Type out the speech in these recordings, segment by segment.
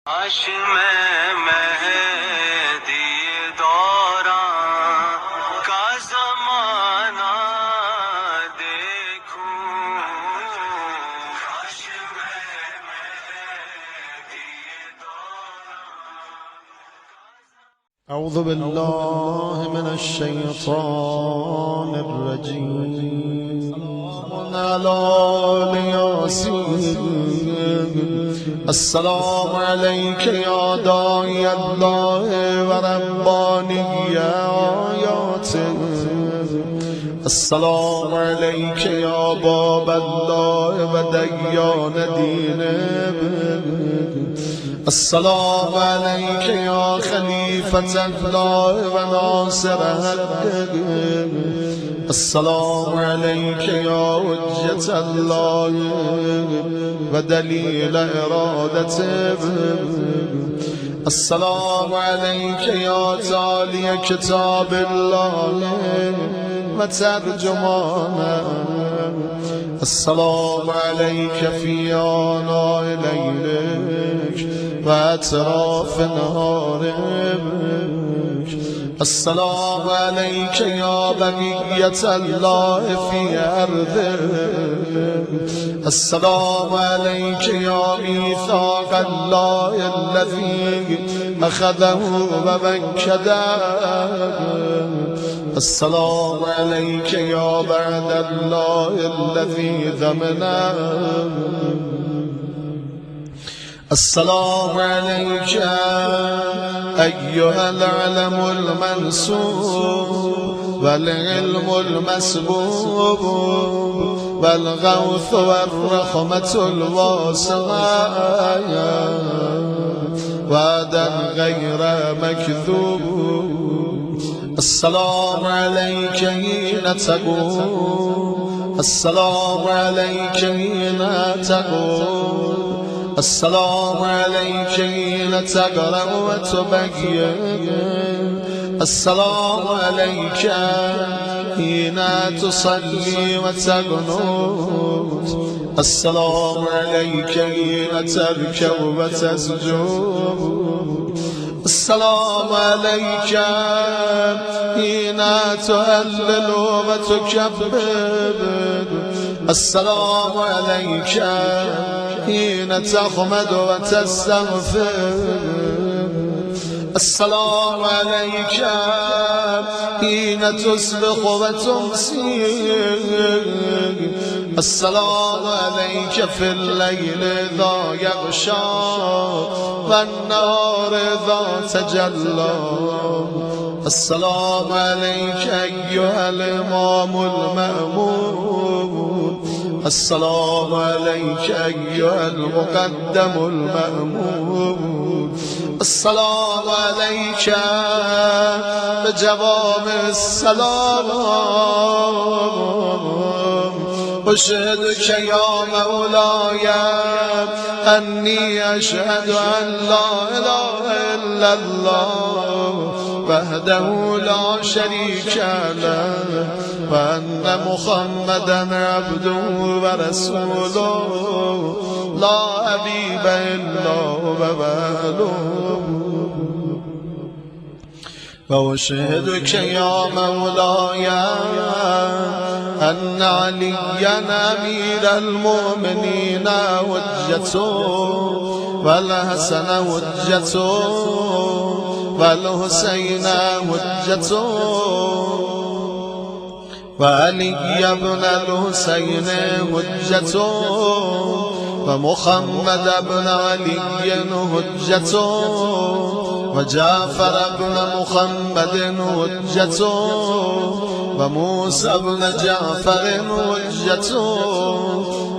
چشم مهدی دارم که زمانه دیکھوں چشم مهدی دارم. اعوذ بالله من الشیطان الرجیم. على یاسین. السلام عليك يا داعي الله ورباني آياته. السلام عليك يا باب الله وديان دينه. السلام عليك يا خليفة الله وناصر حقه. السلام عليك يا حجة الله ودليل إرادته. السلام عليك يا تالي كتاب الله وترجمانه. السلام عليك في آناء ليلك وأطراف نهارك. السلام عليك يا بقية الله في أرضه. السلام عليك يا ميثاق الله الذي أخذه ومنكده. السلام عليك يا بعد الله الذي ضمنه. السلام عليك أيها العلم المنسوب والعلم المسبوب والغوث والرحمة الواسعة وعدا غير مكذوب. السلام عليك حين تقوم. السلام عليك حين تقوم. السلام عليك حين تقرأ وتبين. السلام عليك حين تصلي وتقنط. السلام عليك حين تركع وتسجد. السلام عليك حين تهلل وتكبر. السلام عليك حين تحمد وتستغفر. السلام عليك حين تصبح وتمسي. السلام عليك في الليل إذا يغشى والنهار إذا تجلى. السلام عليك أيها الإمام المأمون. السلام عليك أيها المقدم المأمون. السلام عليك بجوامع السلام. أشهدك يا مولاي أني أشهد أن لا إله إلا الله وحده لا شريك له وأن محمدا عبده ورسوله لا حبيب إلا وباله. وأشهدك يا مولاي أن عليا أمير المؤمنين حجته والحسن حجته والحسين حجته وعلي بن الحسين حجته ومحمد بن علي حجته وجعفر بن محمد حجته وموسى بن جعفر حجته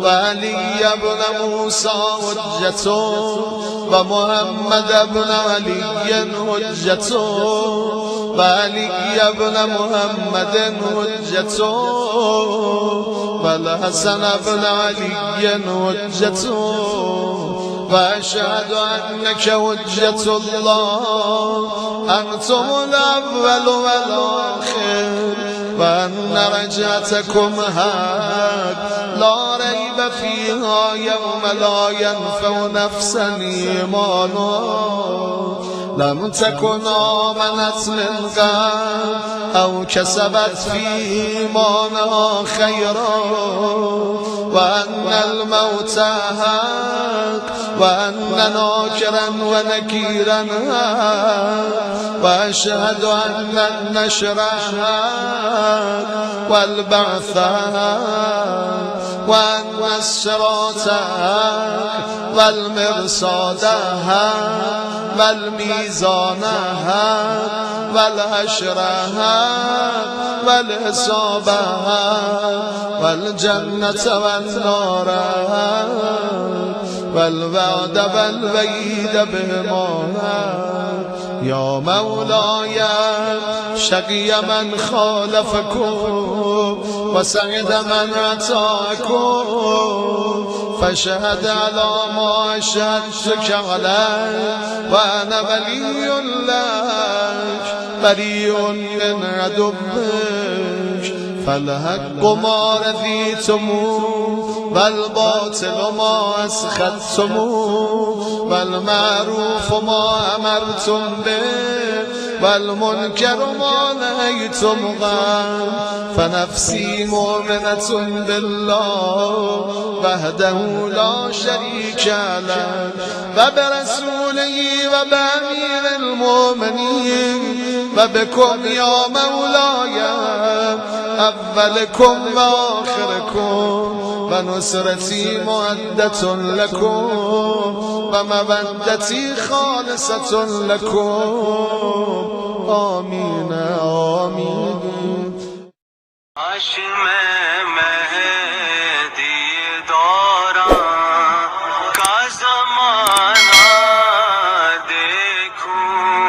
وعلي بن موسى حجته ومحمد بن علي حجته وعلي بن محمد حجته والحسن بن علي حجته. وأشهد أنك حجة الله أنتم الأول والآخر وأن رجعتكم حق لا ريب فيها يوم لا ينفع نفسا إيمانها لم تكن آمنت من قبل أو كسبت في إيمانها خيرا وأن الموت حق وأن ناكرا ونكيرا حق وأشهد أن النشر حق والبعث حق وأن الصراط حق والمرصاد حق والميزان حق والحشر حق والحساب حق والجنة والنار حق والوعد والوعيد بهما حق يا مولاي شقي من خالفكم وسعد من أتاكم فشهد على ما أشهدتك عليه وأنا ولي لك بريء من عدوك فالحق ما رضيتم والباطل ما أسخطتم والمعروف ما أمرتم به والمنكر ما نهيتم عنه فنفسي مؤمنة بالله وحده لا شريك له وبرسوله وبأمير المؤمنين وبكم يا مولاي أولكم وآخركم ونصرتي مودة لكم ومودتي خالصة لكم آمين آمين چشم مهدی دارم که زمانه دیکھوں